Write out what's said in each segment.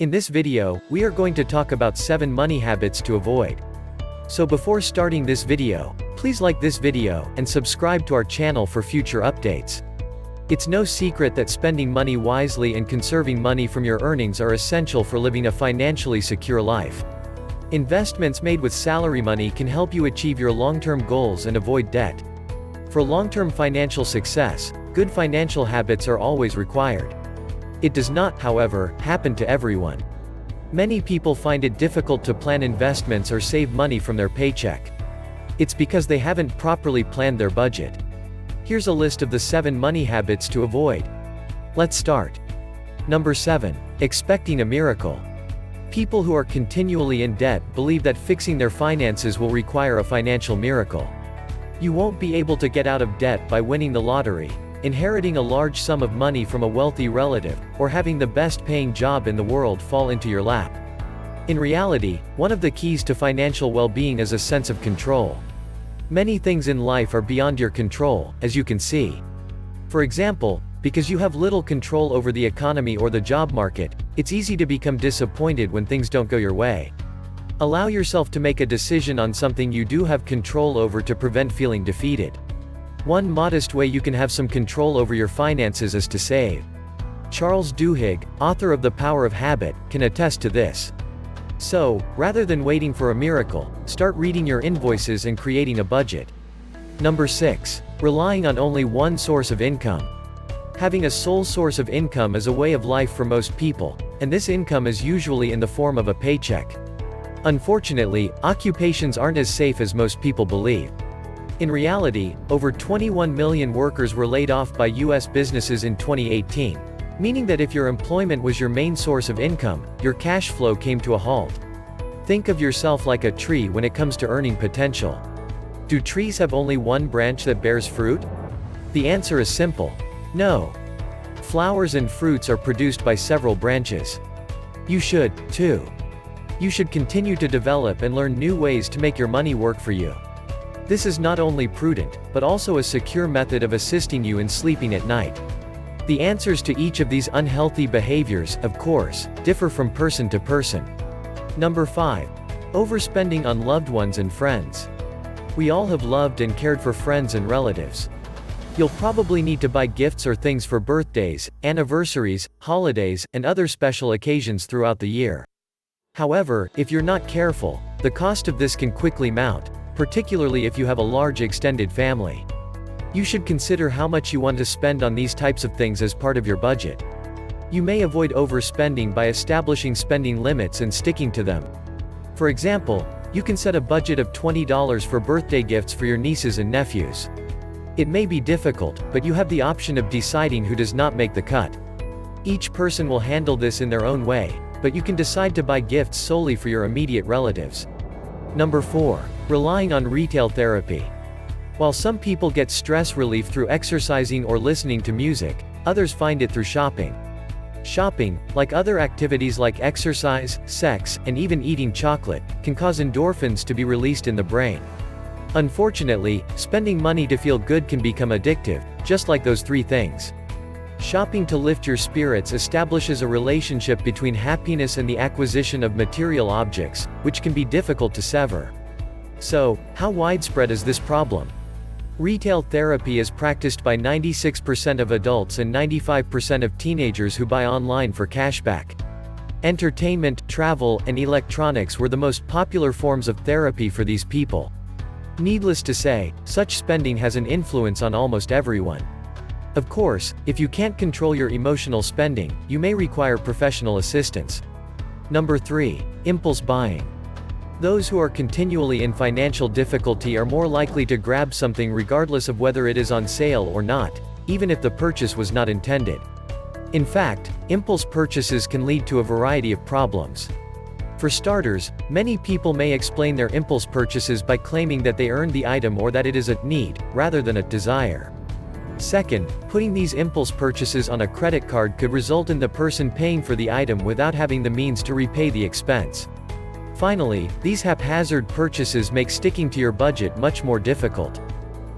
In this video, we are going to talk about 7 money habits to avoid. So before starting this video, please like this video, and subscribe to our channel for future updates. It's no secret that spending money wisely and conserving money from your earnings are essential for living a financially secure life. Investments made with salary money can help you achieve your long-term goals and avoid debt. For long-term financial success, good financial habits are always required. It does not, however, happen to everyone. Many people find it difficult to plan investments or save money from their paycheck. It's because they haven't properly planned their budget. Here's a list of the 7 money habits to avoid. Let's start. Number 7. Expecting a miracle. People who are continually in debt believe that fixing their finances will require a financial miracle. You won't be able to get out of debt by winning the lottery, inheriting a large sum of money from a wealthy relative, or having the best paying job in the world fall into your lap. In reality, one of the keys to financial well-being is a sense of control. Many things in life are beyond your control, as you can see. For example, because you have little control over the economy or the job market, it's easy to become disappointed when things don't go your way. Allow yourself to make a decision on something you do have control over to prevent feeling defeated. One modest way you can have some control over your finances is to save. Charles Duhigg, author of The Power of Habit, can attest to this. So, rather than waiting for a miracle, start reading your invoices and creating a budget. Number 6. Relying on only one source of income. Having a sole source of income is a way of life for most people, and this income is usually in the form of a paycheck. Unfortunately, occupations aren't as safe as most people believe. In reality, over 21 million workers were laid off by U.S. businesses in 2018, meaning that if your employment was your main source of income, your cash flow came to a halt. Think of yourself like a tree when it comes to earning potential. Do trees have only one branch that bears fruit? The answer is simple. No. Flowers and fruits are produced by several branches. You should, too. You should continue to develop and learn new ways to make your money work for you. This is not only prudent, but also a secure method of assisting you in sleeping at night. The answers to each of these unhealthy behaviors, of course, differ from person to person. Number 5. Overspending on loved ones and friends. We all have loved and cared for friends and relatives. You'll probably need to buy gifts or things for birthdays, anniversaries, holidays, and other special occasions throughout the year. However, if you're not careful, the cost of this can quickly mount, particularly if you have a large extended family. You should consider how much you want to spend on these types of things as part of your budget. You may avoid overspending by establishing spending limits and sticking to them. For example, you can set a budget of $20 for birthday gifts for your nieces and nephews. It may be difficult, but you have the option of deciding who does not make the cut. Each person will handle this in their own way, but you can decide to buy gifts solely for your immediate relatives. Number 4. Relying on retail therapy. While some people get stress relief through exercising or listening to music, others find it through shopping. Shopping, like other activities like exercise, sex, and even eating chocolate, can cause endorphins to be released in the brain. Unfortunately, spending money to feel good can become addictive, just like those 3 things. Shopping to lift your spirits establishes a relationship between happiness and the acquisition of material objects, which can be difficult to sever. So, how widespread is this problem? Retail therapy is practiced by 96% of adults and 95% of teenagers who buy online for cashback. Entertainment, travel, and electronics were the most popular forms of therapy for these people. Needless to say, such spending has an influence on almost everyone. Of course, if you can't control your emotional spending, you may require professional assistance. Number 3. Impulse buying. Those who are continually in financial difficulty are more likely to grab something regardless of whether it is on sale or not, even if the purchase was not intended. In fact, impulse purchases can lead to a variety of problems. For starters, many people may explain their impulse purchases by claiming that they earned the item or that it is a need, rather than a desire. Second, putting these impulse purchases on a credit card could result in the person paying for the item without having the means to repay the expense. Finally, these haphazard purchases make sticking to your budget much more difficult.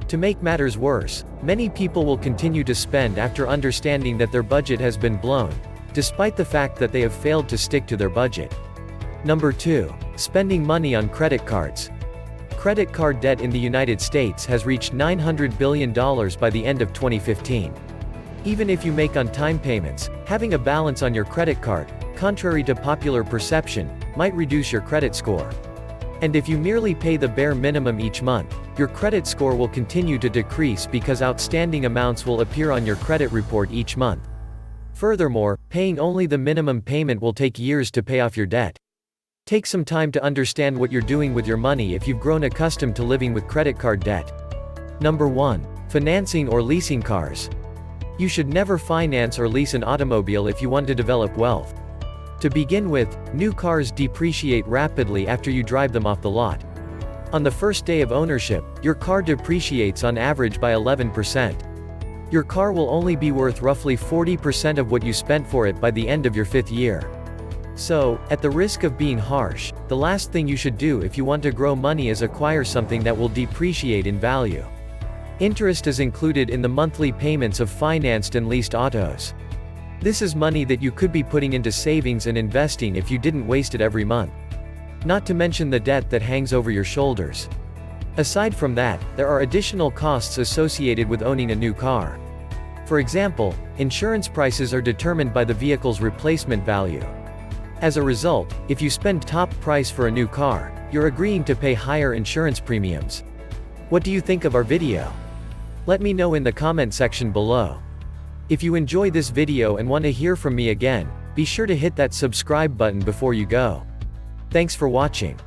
To make matters worse, many people will continue to spend after understanding that their budget has been blown. despite the fact that they have failed to stick to their budget. Number 2. Spending money on credit cards. Credit card debt in the United States has reached $900 billion by the end of 2015. Even if you make on-time payments, having a balance on your credit card, contrary to popular perception, might reduce your credit score. And if you merely pay the bare minimum each month, your credit score will continue to decrease because outstanding amounts will appear on your credit report each month. Furthermore, paying only the minimum payment will take years to pay off your debt. Take some time to understand what you're doing with your money if you've grown accustomed to living with credit card debt. Number 1. Financing or leasing cars. You should never finance or lease an automobile if you want to develop wealth. To begin with, new cars depreciate rapidly after you drive them off the lot. On the first day of ownership, your car depreciates on average by 11%. Your car will only be worth roughly 40% of what you spent for it by the end of your 5th year. So, at the risk of being harsh, the last thing you should do if you want to grow money is acquire something that will depreciate in value. Interest is included in the monthly payments of financed and leased autos. This is money that you could be putting into savings and investing if you didn't waste it every month. Not to mention the debt that hangs over your shoulders. Aside from that, there are additional costs associated with owning a new car. For example, insurance prices are determined by the vehicle's replacement value. As a result, if you spend top price for a new car, you're agreeing to pay higher insurance premiums. What do you think of our video? Let me know in the comment section below. If you enjoy this video and want to hear from me again, be sure to hit that subscribe button before you go. Thanks for watching.